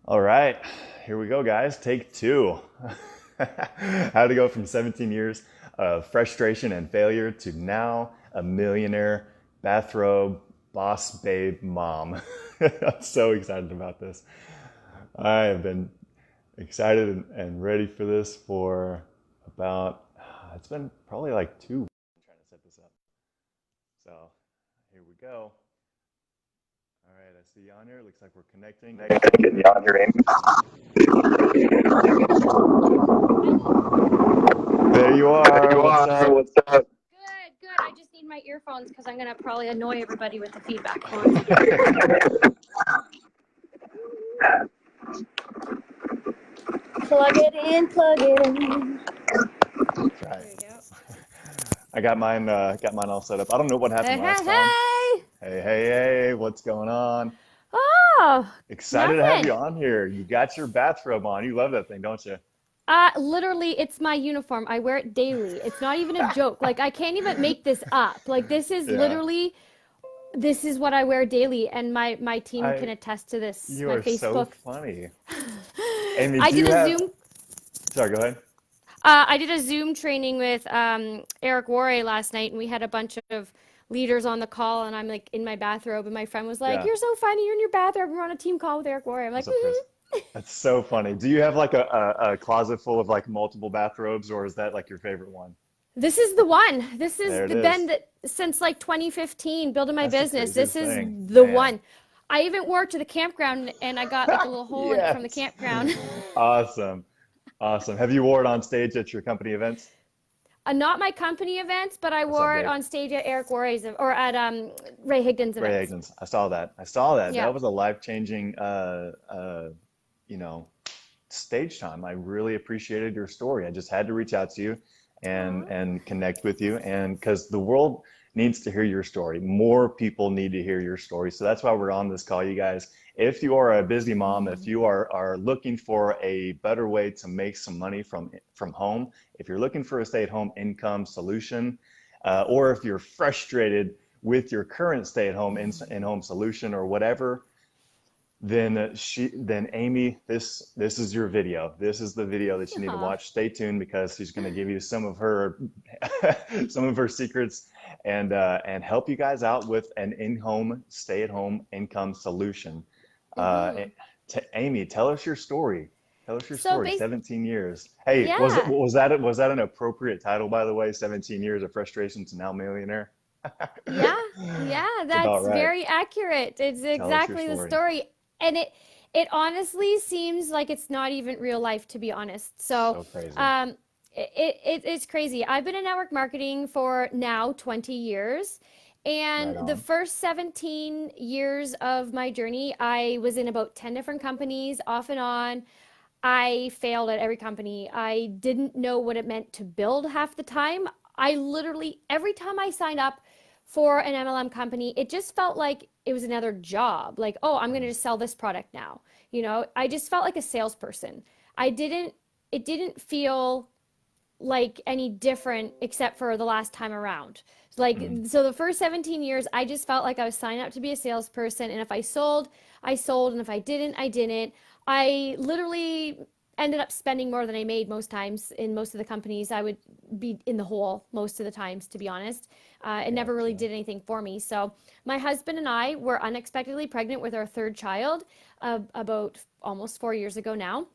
All right, here we go, guys. Take two. How to go from 17 years of frustration and failure to now a millionaire bathrobe boss babe mom. I'm so excited about this. I have been excited and ready for this for about, it's been probably like 2 weeks trying to set this up. So here we go. All right, I see you on here. Looks like we're connecting. Getting you on here, Amy. There you are. What's up? What's up? Good, good. I just need my earphones because I'm going to probably annoy everybody with the feedback. Plug it in, plug it in. That's right. There you go. I got mine all set up. I don't know what happened Hey, last hey, time. hey. Hey, what's going on? Oh, Excited to have you nothing. on here. You got your bathrobe on. You love that thing, don't you? Literally, it's my uniform. I wear it daily. It's not even a joke. Like, I can't even make this up. Like, this is Yeah. literally, this is what I wear daily. And my team can I attest to this. You My are so Facebook. funny. Amy, I do did you a have Zoom Sorry, go ahead. I did a Zoom training with Eric Worre last night, and we had a bunch of leaders on the call, and I'm like in my bathrobe, and my friend was like, Yeah. "You're so funny. You're in your bathrobe. We're on a team call with Eric Worre." I'm like, What's up, Chris? That's so funny. Do you have like a closet full of like multiple bathrobes, or is that like your favorite one? "This is the one. This is There it the is. been that since like 2015, building my That's the business. This craziest is thing. the Man. one." I even wore it to the campground, and I got like a little hole in it from the Yes. campground. Awesome. Awesome. Have you wore it on stage at your company events? Not my company events, but I What's up, wore it Dave? on stage at Eric Worre's or at Ray Higdon's Ray events. Higgins. I saw that. I saw that. Yeah. That was a life-changing you know, stage time. I really appreciated your story. I just had to reach out to you Aw. and connect with you, and because the world needs to hear your story. More people need to hear your story. So that's why we're on this call, you guys. If you are a busy mom, if you are looking for a better way to make some money from home, if you're looking for a stay-at-home income solution, or if you're frustrated with your current stay-at-home in-home solution or whatever, then Amy, this is your video. This is the video that you need to Aw. watch. Stay tuned because she's going to give you some of her some of her secrets and help you guys out with an in-home stay-at-home income solution. Uh, Amy, tell us your story. Tell us your So story. bas 17 years. Hey, yeah, was that an appropriate title, by the way? 17 years of frustration to now millionaire. yeah, yeah, It's about that's right. very accurate. It's Tell us your exactly the story. story. And it honestly seems like it's not even real life, to be honest. So, So crazy. um, it's crazy. I've been in network marketing for now 20 years. Right And the on. first 17 years of my journey, I was in about 10 different companies off and on. I failed at every company. I didn't know what it meant to build half the time. I literally, every time I signed up for an MLM company, it just felt like it was another job. Like, oh, I'm going to just sell this product now. I just felt like a salesperson. It didn't feel like any different except for the last time around. Like, Mm. so the first 17 years, I just felt like I was signed up to be a salesperson. And if I sold, I sold. And if I didn't, I didn't. I literally ended up spending more than I made most times in most of the companies. I would be in the hole most of the times, to be honest. It never really Gotcha. did anything for me. So my husband and I were unexpectedly pregnant with our third child about almost 4 years ago now,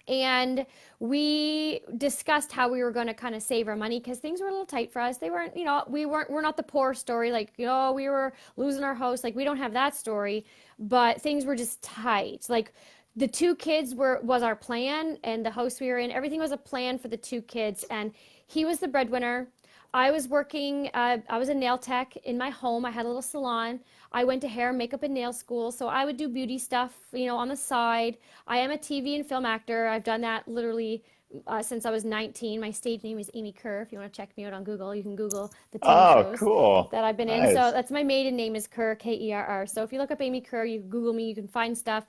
and we discussed how we were going to kind of save our money because things were a little tight for us. They weren't, we're not the poor story, like, we were losing our house. Like, we don't have that story, but things were just tight. Like, the two kids was our plan, and the house we were in, everything was a plan for the two kids. And he was the breadwinner. I was working, I was a nail tech in my home. I had a little salon. I went to hair, makeup, and nail school. So I would do beauty stuff, on the side. I am a TV and film actor. I've done that literally since I was 19. My stage name is Amy Kerr. If you want to check me out on Google, you can Google the TV Oh, shows cool. that I've been in. So Nice. that's my maiden name is Kerr, Kerr. So if you look up Amy Kerr, you Google me, you can find stuff.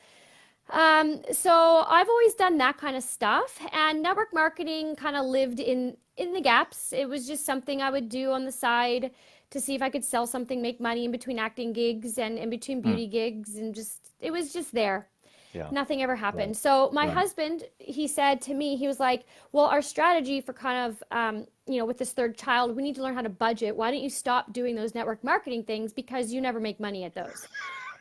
So I've always done that kind of stuff, and network marketing kind of lived in the gaps. It was just something I would do on the side to see if I could sell something, make money in between acting gigs and in between Hmm. beauty gigs, and just it was just there. Yeah. Nothing ever Right. happened. So my Right. husband, he said to me, he was like, well, our strategy for kind of, with this third child, we need to learn how to budget. Why don't you stop doing those network marketing things because you never make money at those?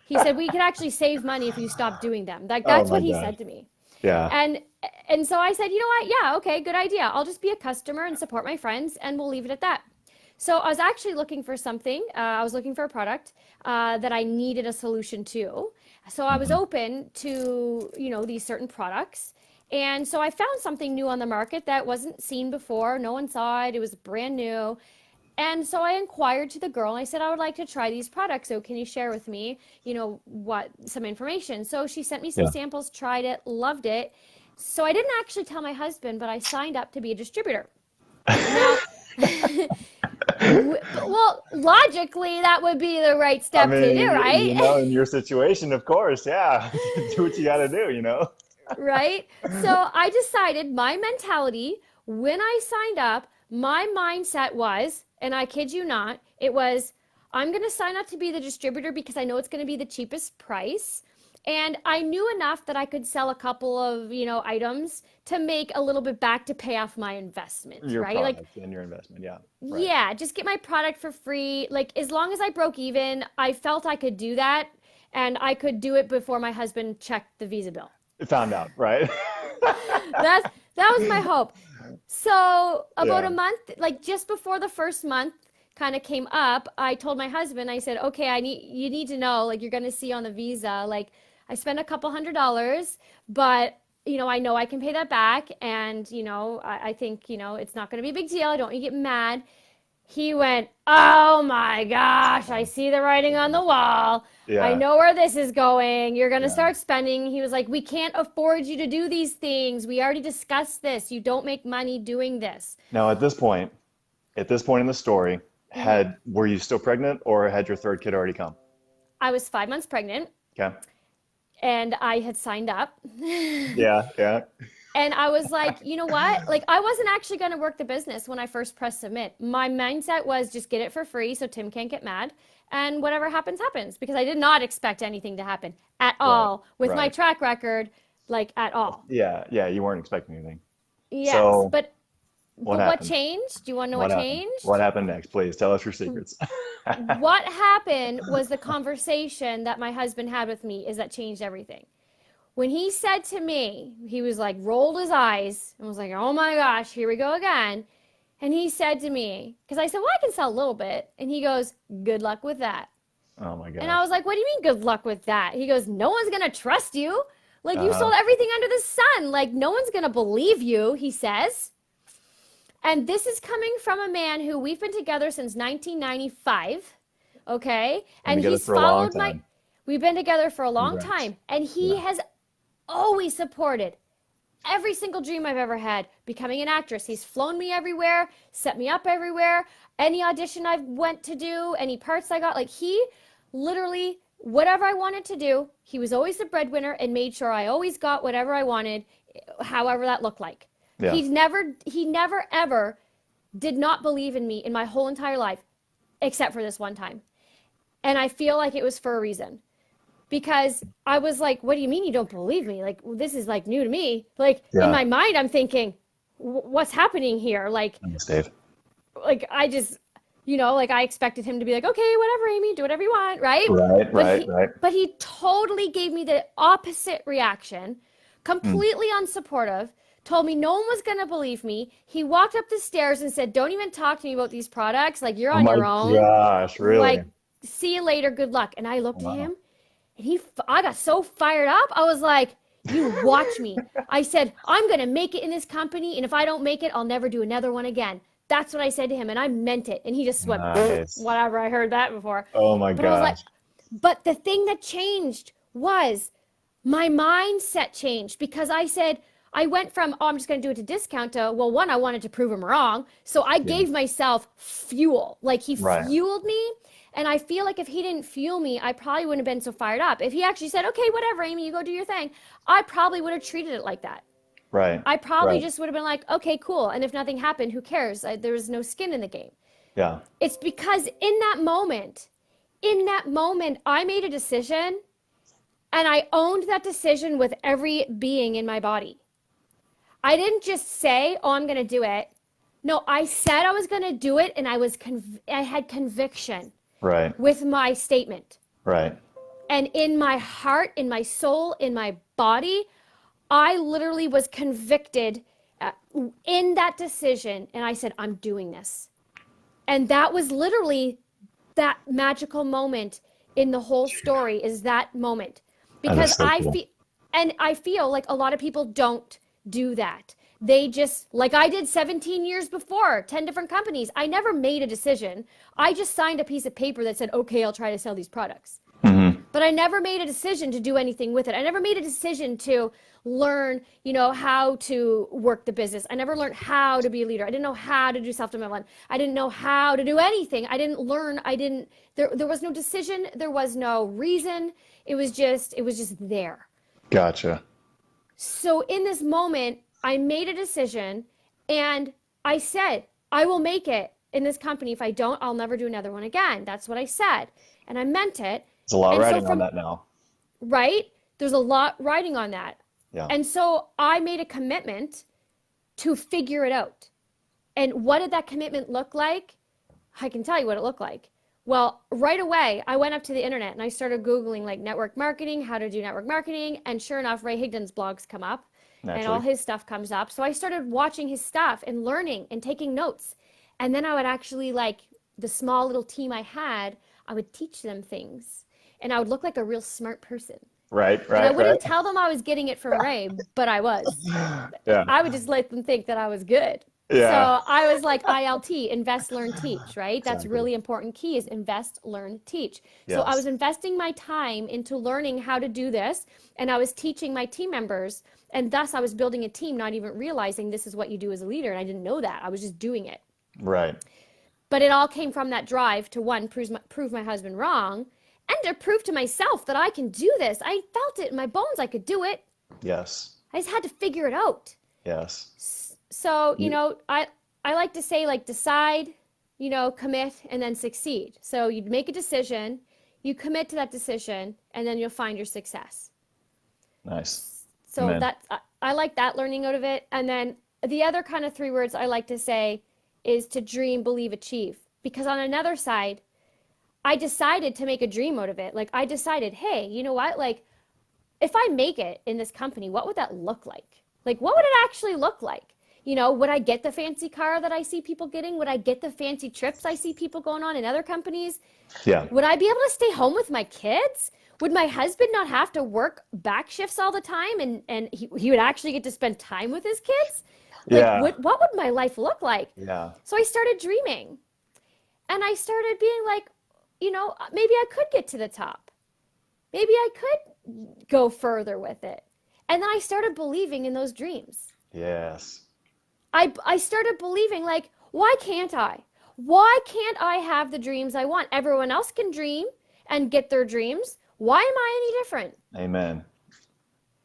He said, we could actually save money if you stop doing them. Like, Oh that's my what he gosh. said to me. Yeah. And and so I said, you know what? Yeah, okay, good idea. I'll just be a customer and support my friends, and we'll leave it at that. So I was actually looking for something. I was looking for a product that I needed a solution to. So I was Hmm. open to these certain products. And so I found something new on the market that wasn't seen before. No one saw it. It was brand new. And so I inquired to the girl and I said, I would like to try these products. So can you share with me, what some information? So she sent me some Yeah. samples, tried it, loved it. So I didn't actually tell my husband, but I signed up to be a distributor. Now, well, logically, that would be the right I step to do, mean, right? in your situation, of course, yeah. Do what you got to do. Right? So I decided my mentality when I signed up, my mindset was, and I kid you not, it was, I'm going to sign up to be the distributor because I know it's going to be the cheapest price. And I knew enough that I could sell a couple of, items to make a little bit back to pay off my investment, Your right? Like, product and your investment. Yeah. Right. yeah, just get my product for free. Like, as long as I broke even, I felt I could do that. And I could do it before my husband checked the Visa bill. Found out, right? That's that was my hope. So about a Yeah. month, like just before the first month kind of came up, I told my husband, I said, okay, you need to know, like you're gonna see on the visa, like I spent a couple $100, but I know I can pay that back and I think, it's not gonna be a big deal. I don't want you to get mad. He went, oh my gosh, I see the writing on the wall. I Yeah. know where this is going. You're going to Yeah. start spending. He was like, we can't afford you to do these things. We already discussed this. You don't make money doing this. Now, at this point in the story, Mhm. were you still pregnant or had your third kid already come? I was 5 months pregnant Okay. and I had signed up. Yeah. Yeah. And I was like, you know what? Like, I wasn't actually going to work the business when I first pressed submit. My mindset was just get it for free so Tim can't get mad. And whatever happens, happens. Because I did not expect anything to happen at Right. all with my Right. track record, like at all. Yeah. Yeah. You weren't expecting anything. Yes. So But what what happened? changed? Do you want to know what What happened? What changed? happened next? Please tell us your secrets. What happened was the conversation that my husband had with me is that changed everything. When he said to me, he was like, rolled his eyes and was like, oh my gosh, here we go again. And he said to me, because I said, well, I can sell a little bit. And he goes, good luck with that. Oh my And I gosh. was like, what do you mean good luck with that? He goes, no one's going to trust you. Like, you Uh-huh. sold everything under the sun. Like, no one's going to believe you, he says. And this is coming from a man who we've been together since 1995. Okay. Been And together he's for a long followed my, time. we've been together for a long Congrats. time. And he Yeah. has always supported every single dream I've ever had, becoming an actress. He's flown me everywhere, set me up everywhere. Any audition I've went to do, any parts I got, like he literally whatever I wanted to do, he was always the breadwinner and made sure I always got whatever I wanted, however that looked like. Yeah. He never ever did not believe in me in my whole entire life, except for this one time. And I feel like it was for a reason because I was like, what do you mean you don't believe me? Like, this is like new to me. Like in Yeah. my mind, I'm thinking, what's happening here? Thanks, Dave. Like I just, like I expected him to be like, okay, whatever, Amy, do whatever you want. Right. Right. But Right. he, Right. but he totally gave me the opposite reaction, Hmm. completely unsupportive, told me no one was going to believe me. He walked up the stairs and said, don't even talk to me about these products. Like you're Oh on my your own. gosh. Really? Like, see you later. Good luck. And I looked at Wow. him and I got so fired up. I was like, you watch me. I said, I'm going to make it in this company. And if I don't make it, I'll never do another one again. That's what I said to him. And I meant it. And he just went, Nice. whatever. I heard that before. Oh my But I was like, gosh. but the thing that changed was my mindset changed because I said, I went from, oh, I'm just going to do it to discount to, well, one, I wanted to prove him wrong. So I Yeah. gave myself fuel. Like he Right. fueled me. And I feel like if he didn't fuel me, I probably wouldn't have been so fired up. If he actually said, okay, whatever, Amy, you go do your thing, I probably would have treated it like that. Right. I probably Right. just would have been like, okay, cool. And if nothing happened, who cares? There was no skin in the game. Yeah. It's because in that moment, I made a decision And I owned that decision with every being in my body. I didn't just say, "Oh, I'm going to do it." No, I said I was going to do it, and I had conviction Right. with my statement. Right. And in my heart, in my soul, in my body, I literally was convicted in that decision. And I said, "I'm doing this." And that was literally that magical moment in the whole story, is that moment. That is Because so cool. I feel like a lot of people don't do that. They just, like I did 17 years before, 10 different companies. I never made a decision. I just signed a piece of paper that said, "Okay, I'll try to sell these products." Mm-hmm. But I never made a decision to do anything with it. I never made a decision to learn, how to work the business. I never learned how to be a leader. I didn't know how to do self-development. I didn't know how to do anything. I didn't learn. There was no decision. There was no reason. It was just there. Gotcha. So in this moment, I made a decision, and I said, "I will make it in this company. If I don't, I'll never do another one again." That's what I said. And I meant it. There's a lot And so riding on that now. right, there's a lot riding on that. Yeah. And so I made a commitment to figure it out. And what did that commitment look like? I can tell you what it looked like. Well, right away, I went up to the internet and I started Googling like network marketing, how to do network marketing. And sure enough, Ray Higdon's blogs come up and all Naturally. his stuff comes up. So I started watching his stuff and learning and taking notes. And then I would actually, like the small little team I had, I would teach them things. And I would look like a real smart person. Right. And I Right. Right. wouldn't tell them I was getting it from Ray, but I was. Yeah. I would just let them think that I was good. So Yeah. I was like ILT, invest, learn, teach, right? That's Exactly. really important key, is invest, learn, teach. So I was Yes. investing my time into learning how to do this, and I was teaching my team members, and thus I was building a team, not even realizing this is what you do as a leader. And I didn't know that. I was just doing it. Right. But it all came from that drive to, one, prove my husband wrong, and to prove to myself that I can do this. I felt it in my bones. I could do it. Yes. I just had to figure it out. Yes. So, You, I like to say, like, decide, commit, and then succeed. So you make a decision, you commit to that decision, and then you'll find your success. nice. So Amen. I like that learning out of it. And then the other kind of three words I like to say is to dream, believe, achieve. Because on another side, I decided to make a dream out of it. Like, I decided, hey, you know what? Like, if I make it in this company, what would that look like? Like, what would it actually look like? Would I get the fancy car that I see people getting? Would I get the fancy trips I see people going on in other companies? Yeah. Would I be able to stay home with my kids? Would my husband not have to work back shifts all the time, and he would actually get to spend time with his kids? Like, Yeah. what would my life look like? Yeah. So I started dreaming, and I started being like, maybe I could get to the top. Maybe I could go further with it. And then I started believing in those dreams. Yes. I started believing, like, why can't I? Why can't I have the dreams I want? Everyone else can dream and get their dreams. Why am I any different? Amen.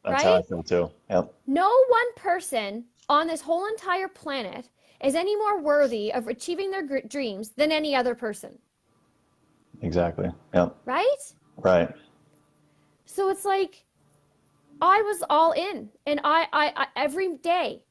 That's how I Right? feel too. Yep. No one person on this whole entire planet is any more worthy of achieving their dreams than any other person. Exactly. Yep. Right? Right. So it's like, I was all in, and I every day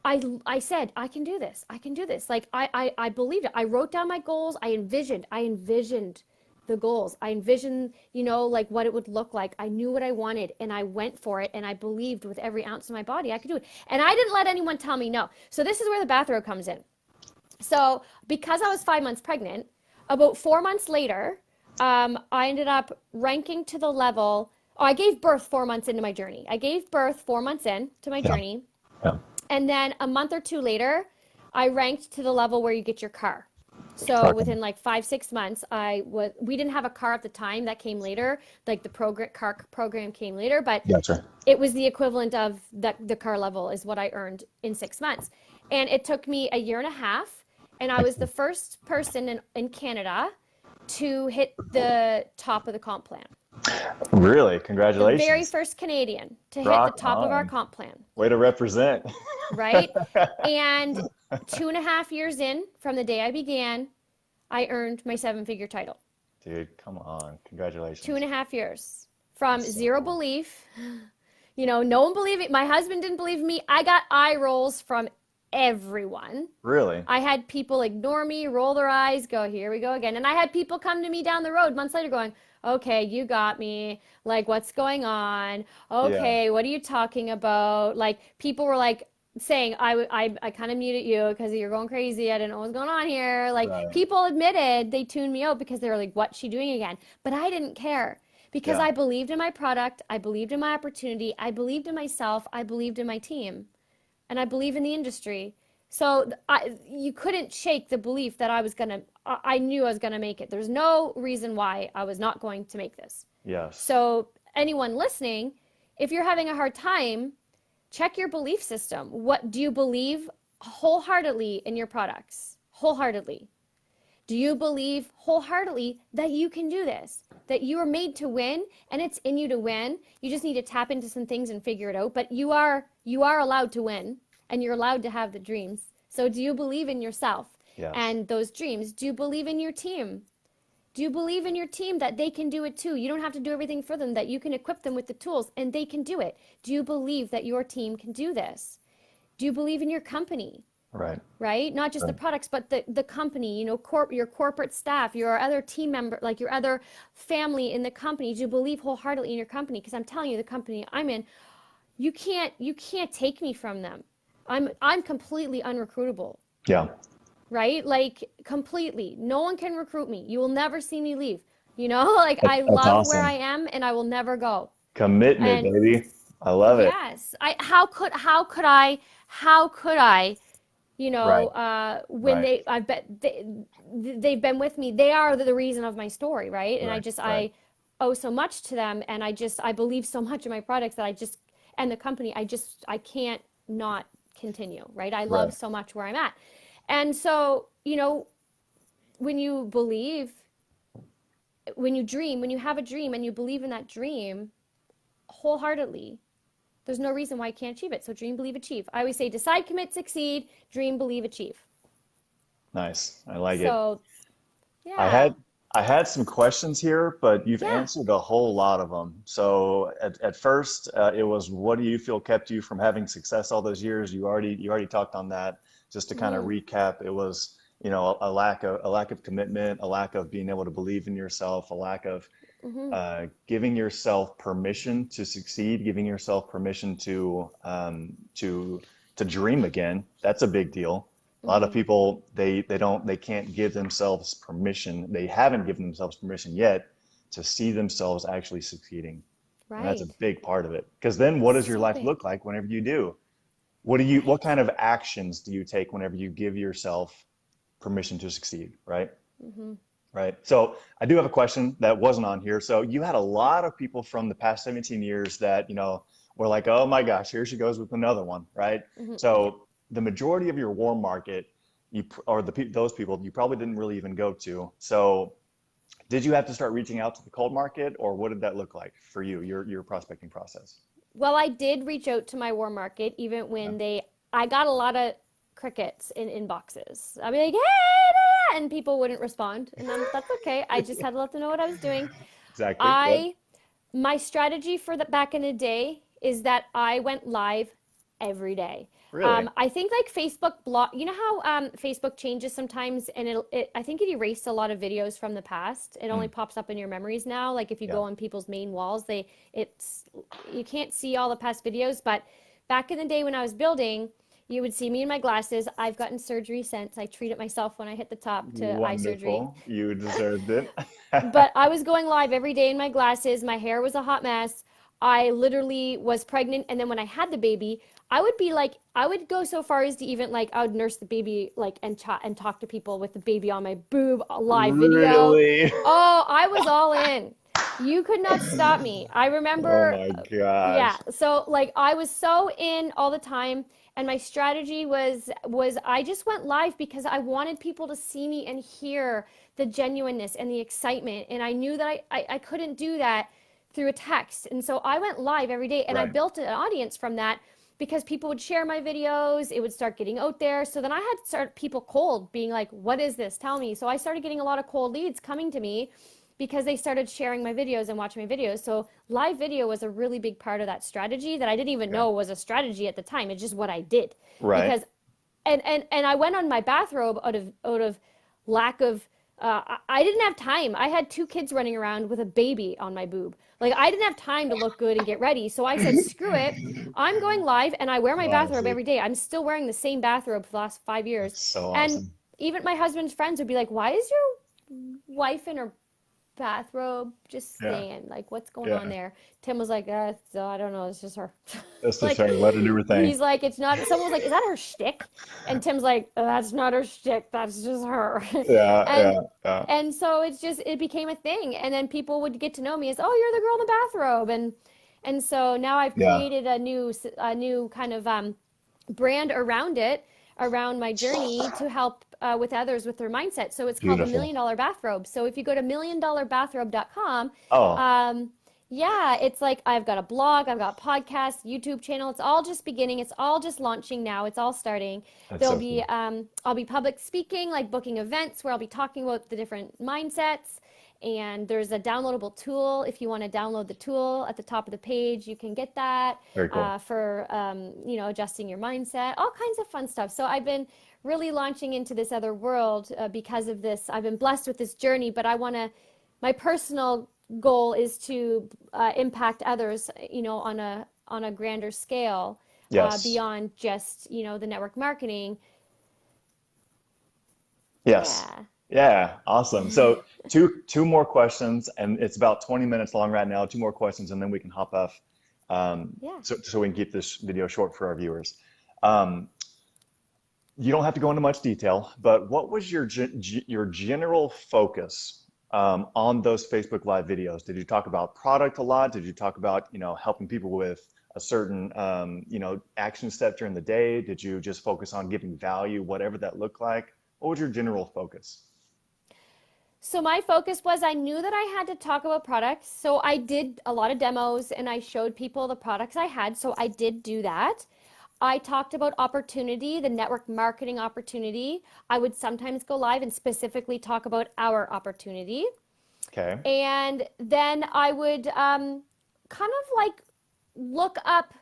I said, I can do this. I can do this. Like, I believed it. I wrote down my goals. I envisioned the goals. I envisioned, like, what it would look like. I knew what I wanted, and I went for it, and I believed with every ounce of my body I could do it. And I didn't let anyone tell me no. So this is where the bathrobe comes in. So because I was 5 months pregnant, about 4 months later, I ended up ranking to the level. Oh, I gave birth 4 months into my journey. I gave birth 4 months into my Yeah. journey. Yeah. And then a month or two later, I ranked to the level where you get your car. So Trucking. within like 5, 6 months, we didn't have a car at the time. That came later. Like, the car program came later, but Gotcha. it was the equivalent of the car level is what I earned in 6 months. And it took me a year and a half. And I was the first person in Canada to hit the top of the comp plan. Really? The very Congratulations. first Canadian to hit the Rock top of our on. comp plan. Way to represent. Right? And 2.5 years in from the day I began, I earned my 7-figure title. Dude, come on. Two Congratulations. and a half years from That's so zero cool. belief. No one believed me. My husband didn't believe me. I got eye rolls from everyone. Really? I had people ignore me, roll their eyes, go, here we go again. And I had people come to me down the road months later going, okay, you got me. Like, what's going on? Yeah. Okay, what are you talking about? Like, people were like, saying I kind of muted you because you're going crazy. I didn't know what was going on here. Like Right. people admitted they tuned me out because they were like, what's she doing again? But I didn't care because Yeah. I believed in my product. I believed in my opportunity. I believed in myself. I believed in my team and I believe in the industry. So you couldn't shake the belief that I knew I was gonna make it. There's no reason why I was not going to make this. Yes. So anyone listening, if you're having a hard time, check your belief system. What do you believe wholeheartedly in your products? Wholeheartedly. Do you believe wholeheartedly that you can do this? That you are made to win and it's in you to win. You just need to tap into some things and figure it out, but you are allowed to win and you're allowed to have the dreams. So do you believe in yourself Yes. and those dreams? Do you believe in your team? Do you believe in your team that they can do it too? You don't have to do everything for them, that you can equip them with the tools and they can do it. Do you believe that your team can do this? Do you believe in your company? Right. Right? Not just the Right. products, but the company, your corporate staff, your other team member, like your other family in the company. Do you believe wholeheartedly in your company? Because I'm telling you, the company I'm in, you can't take me from them. I'm completely unrecruitable, Yeah. right? Like completely. No one can recruit me. You will never see me leave. Like I That's love where I awesome. am and I will never go. Commitment, And baby. I love it. yes, how could I Right. when Right. they've been with me, they are the reason of my story, right? And Right. Right. I owe so much to them and I believe so much in my products that and the company, I can't not continue, right? I love Right. so much where I'm at. And so, when you believe, when you dream, when you have a dream and you believe in that dream wholeheartedly, there's no reason why you can't achieve it. So dream, believe, achieve. I always say decide, commit, succeed, dream, believe, achieve. Nice. I like it. So I yeah, had I had some questions here, but you've yeah. answered a whole lot of them. So at first, it was what do you feel kept you from having success all those years? You already talked on that. Just to kind of Mm-hmm. recap, it was, a lack of commitment, a lack of being able to believe in yourself, a lack of Mm-hmm. giving yourself permission to succeed, giving yourself permission to dream again. That's a big deal. A lot of Mm-hmm. people they can't give themselves permission. They haven't given themselves permission yet to see themselves actually succeeding, and that's a Right. big part of it. Because then, what does your So life big. look like whenever you do? What Right. kind of actions do you take whenever you give yourself permission to succeed, right? Mm-hmm. Right. So I do have a question that wasn't on here. So you had a lot of people from the past 17 years that, were like, oh my gosh, here she goes with another one, right? Mm-hmm. Yeah. So the majority of your warm market, or those people, you probably didn't really even go to. So did you have to start reaching out to the cold market, or what did that look like for you, your prospecting process? Well, I did reach out to my warm market even Yeah. when I got a lot of crickets in inboxes. I'd be like, hey, da, da," and people wouldn't respond. And that's okay. I just had to let them know what I was doing. Exactly. Yep. I My strategy for the back in the day is that I went live every day. Really? I think like Facebook block, you know how Facebook changes sometimes, and I think it erased a lot of videos from the past. It only Mm. pops up in your memories now. Like if you Yeah. go on people's main walls, it's you can't see all the past videos. But back in the day when I was building, you would see me in my glasses. I've gotten surgery since. I treated myself when I hit the top to eye surgery. Wonderful. You deserved it. But I was going live every day in my glasses. My hair was a hot mess. I literally was pregnant. And then when I had the baby, I would go so far as to even like, I would nurse the baby, like, and talk to people with the baby on my boob, live video. Really? Oh, I was all in. You could not stop me. I Oh remember, my yeah. gosh. So like I was so in all the time. And my strategy was I just went live because I wanted people to see me and hear the genuineness and the excitement. And I knew that I couldn't do that through a text. And so I went live every day and I Right. built an audience from that because people would share my videos. It would start getting out there. So then I had to start people cold being like, what is this? Tell me. So I started getting a lot of cold leads coming to me because they started sharing my videos and watching my videos. So live video was a really big part of that strategy that I didn't even Okay. know was a strategy at the time. It's just what I did Right. because and I went on my bathrobe out of lack of I didn't have time. I had two kids running around with a baby on my boob. Like I didn't have time to look good and get ready. So I said, screw it. I'm going live and I wear my bathrobe Honestly, every day. I'm still wearing the same bathrobe for the last 5 years. that's so And awesome. even my husband's friends would be like, why is your wife in her bathrobe just Yeah. staying? Like, what's going on Yeah. there? Tim was like, I don't know. It's just her. That's just Like, her. Let her do her thing. he's like, it's not, someone was like, is that her shtick? And Tim's like, that's not her shtick. That's just her. Yeah. and, Yeah. Yeah. and so it became a thing. And then people would get to know me as, oh, you're the girl in the bathrobe. And so now I've Yeah. created a new kind of, brand around it, around my journey to help with others with their mindset. So it's called the Beautiful. Million Dollar Bathrobe. So if you go to milliondollarbathrobe.com, Oh, um, yeah, it's like I've got a blog, I've got podcast, YouTube channel. It's all just beginning. It's all just launching now. It's all starting. that's There'll so be cool. I'll be public speaking, like booking events where I'll be talking about the different mindsets. And there's a downloadable tool. If you want to download the tool at the top of the page, you can get that Very cool. for adjusting your mindset, all kinds of fun stuff. So I've been really launching into this other world because of this. I've been blessed with this journey, but my personal goal is to impact others, on a grander scale Yes. beyond just the network marketing. Yes. Yeah, Yeah. Awesome. So two more questions, and it's about 20 minutes long right now. Two more questions, and then we can hop off. yeah. So we can keep this video short for our viewers. Um, you don't have to go into much detail, but what was your general focus on those Facebook Live videos? Did you talk about product a lot? Did you talk about, helping people with a certain, action step during the day? Did you just focus on giving value, whatever that looked like? What was your general focus? So my focus was I knew that I had to talk about products. So I did a lot of demos and I showed people the products I had. So I did do that. I talked about opportunity, the network marketing opportunity. I would sometimes go live and specifically talk about our opportunity. Okay. And then I would kind of like look up,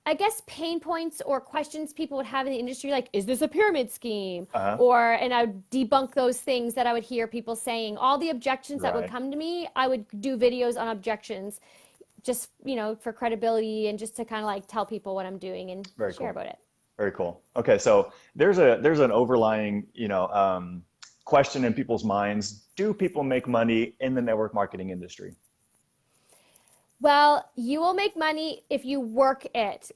I guess, pain points or questions people would have in the industry, like, is this a pyramid scheme? Uh-huh. And I would debunk those things that I would hear people saying. All the objections that would Right. come to me, I would do videos on objections just, for credibility and just to kind of like tell people what I'm doing and Very share cool. about it. Very cool. Okay, so there's an overlying, question in people's minds. Do people make money in the network marketing industry? Well, you will make money if you work it.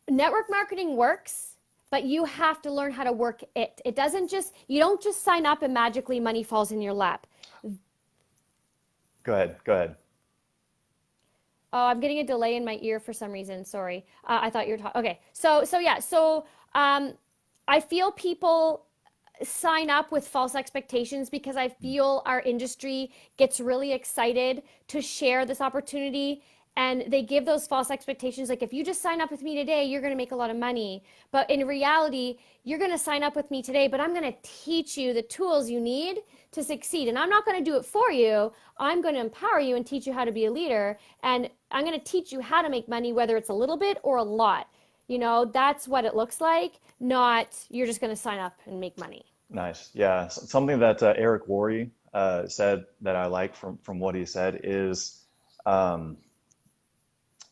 Network marketing works, but you have to learn how to work it. You don't just sign up and magically money falls in your lap. Go ahead. Go ahead. Oh, I'm getting a delay in my ear for some reason. Sorry. I thought you were talking. Okay. So yeah. So I feel people sign up with false expectations because I feel our industry gets really excited to share this opportunity and they give those false expectations like if you just sign up with me today you're going to make a lot of money, but in reality you're going to sign up with me today but I'm going to teach you the tools you need to succeed, and I'm not going to do it for you. I'm going to empower you and teach you how to be a leader, and I'm going to teach you how to make money, whether it's a little bit or a lot. That's what it looks like, not you're just going to sign up and make money. Nice. Yeah. Something that Eric Worre said that I like from what he said is um,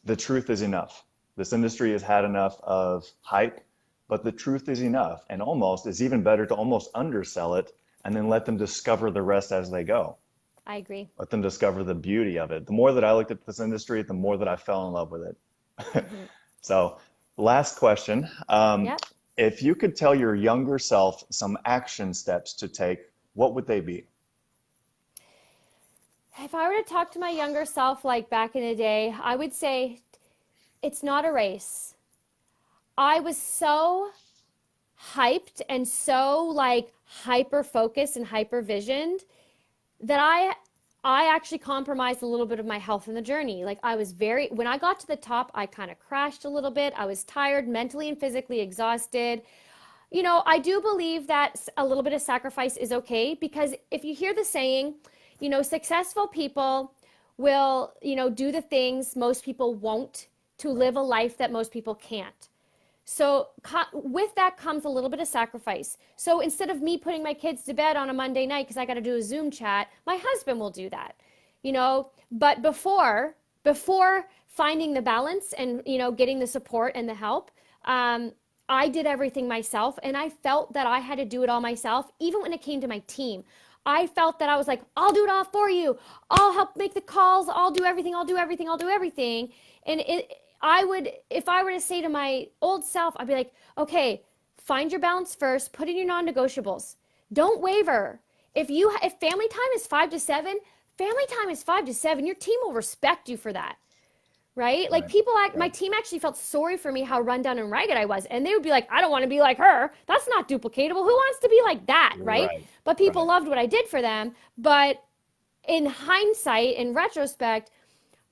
the truth is enough. This industry has had enough of hype, but the truth is enough. And almost it's even better to almost undersell it and then let them discover the rest as they go. I agree. Let them discover the beauty of it. The more that I looked at this industry, the more that I fell in love with it. Hmm. So, last question. Yep. If you could tell your younger self some action steps to take, what would they be? If I were to talk to my younger self like back in the day, I would say it's not a race. I was so hyped and so like hyper focused and hyper visioned that I actually compromised a little bit of my health in the journey. Like when I got to the top, I kind of crashed a little bit. I was tired, mentally and physically exhausted. I do believe that a little bit of sacrifice is okay because if you hear the saying, Successful people will, do the things most people won't to live a life that most people can't. So with that comes a little bit of sacrifice. So instead of me putting my kids to bed on a Monday night because I got to do a Zoom chat, my husband will do that. But before finding the balance and getting the support and the help, I did everything myself, and I felt that I had to do it all myself. Even when it came to my team, I felt that I was like, I'll do it all for you. I'll help make the calls. I'll do everything. I'll do everything. I'll do everything. And I would, if I were to say to my old self, I'd be like, okay, find your balance first. Put in your non-negotiables. Don't waver. If family time is 5 to 7, family time is 5 to 7. Your team will respect you for that. Right? Like my team actually felt sorry for me how run down and ragged I was. And they would be like, I don't want to be like her. That's not duplicatable. Who wants to be like that? Right? But people loved what I did for them. But in hindsight, in retrospect,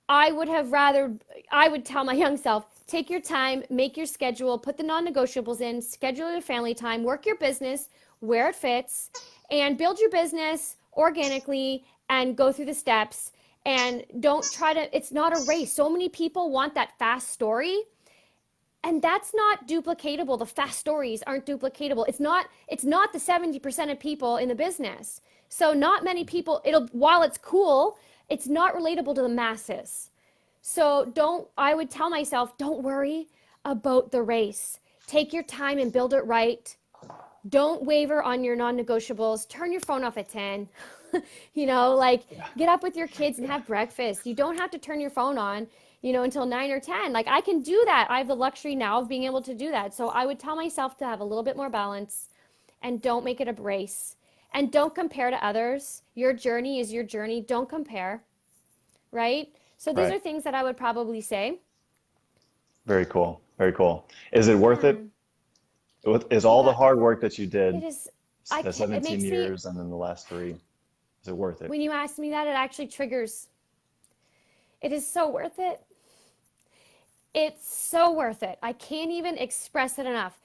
I would tell my young self, take your time, make your schedule, put the non-negotiables in, schedule your family time, work your business where it fits, and build your business organically and go through the steps. And it's not a race. So many people want that fast story, and that's not duplicatable. The fast stories aren't duplicatable. It's not the 70% of people in the business. So not many people, while it's cool, it's not relatable to the masses. So I would tell myself, don't worry about the race. Take your time and build it right. Don't waver on your non-negotiables. Turn your phone off at 10. Get up with your kids and have breakfast. You don't have to turn your phone on, until 9 or 10. Like, I can do that. I have the luxury now of being able to do that. So I would tell myself to have a little bit more balance and don't make it a race. And don't compare to others. Your journey is your journey. Don't compare, right? So these are things that I would probably say. Very cool. Very cool. Is it worth it? Is all the hard work that you did, It is. the 17 years and then the last 3, is it worth it? When you ask me that, it actually triggers. It is so worth it. It's so worth it. I can't even express it enough,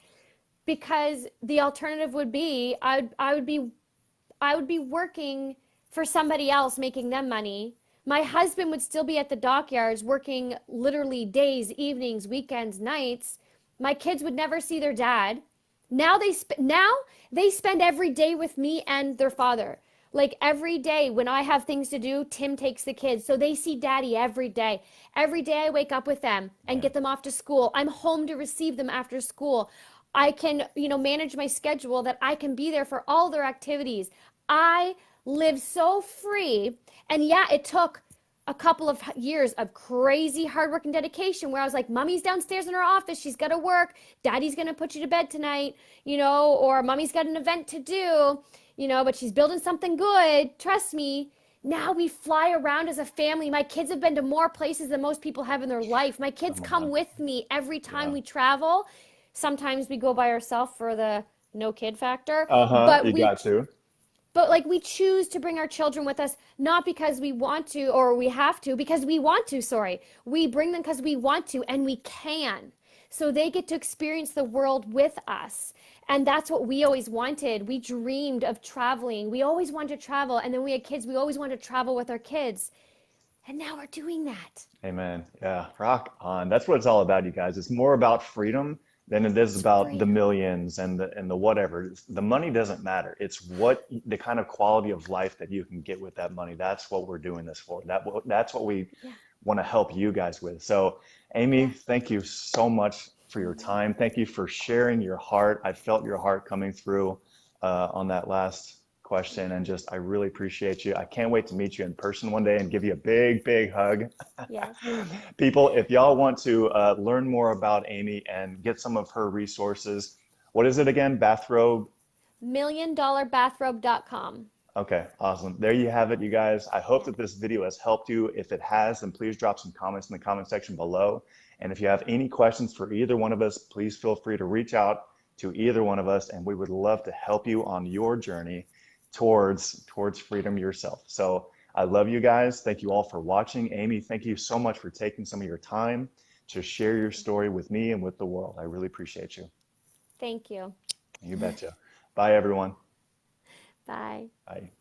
because the alternative would be I would be working for somebody else, making them money. My husband would still be at the dockyards working literally days, evenings, weekends, nights. My kids would never see their dad. Now they spend every day with me and their father. Like, every day when I have things to do, Tim takes the kids. So they see daddy every day. Every day I wake up with them and get them off to school. I'm home to receive them after school. I can, manage my schedule that I can be there for all their activities. I live so free. And yeah, it took a couple of years of crazy hard work and dedication where I was like, mommy's downstairs in her office. She's got to work. Daddy's going to put you to bed tonight, or mommy's got an event to do, but she's building something good. Trust me. Now we fly around as a family. My kids have been to more places than most people have in their life. My kids come with me every time we travel. Sometimes we go by ourselves for the no kid factor. But you got to. But like, we choose to bring our children with us, not because we want to or we have to, because we want to, sorry. We bring them because we want to, and we can. So they get to experience the world with us. And that's what we always wanted. We dreamed of traveling. We always wanted to travel. And then we had kids. We always wanted to travel with our kids. And now we're doing that. Amen. Yeah. Rock on. That's what it's all about, you guys. It's more about freedom than it is about the millions and the whatever. The money doesn't matter. It's the kind of quality of life that you can get with that money. That's what we're doing this for. That's what we want to help you guys with. So, Amy, thank you so much for your time. Thank you for sharing your heart. I felt your heart coming through on that last question, and I really appreciate you. I can't wait to meet you in person one day and give you a big, big hug. Yes. People, if y'all want to learn more about Amy and get some of her resources, what is it again? Bathrobe? $1,000,000bathrobe.com. Okay, awesome. There you have it, you guys. I hope that this video has helped you. If it has, then please drop some comments in the comment section below. And if you have any questions for either one of us, please feel free to reach out to either one of us, and we would love to help you on your journey towards freedom yourself. So I love you guys. Thank you all for watching. Amy, thank you so much for taking some of your time to share your story with me and with the world. I really appreciate you. Thank you. You betcha. Bye, everyone. Bye. Bye.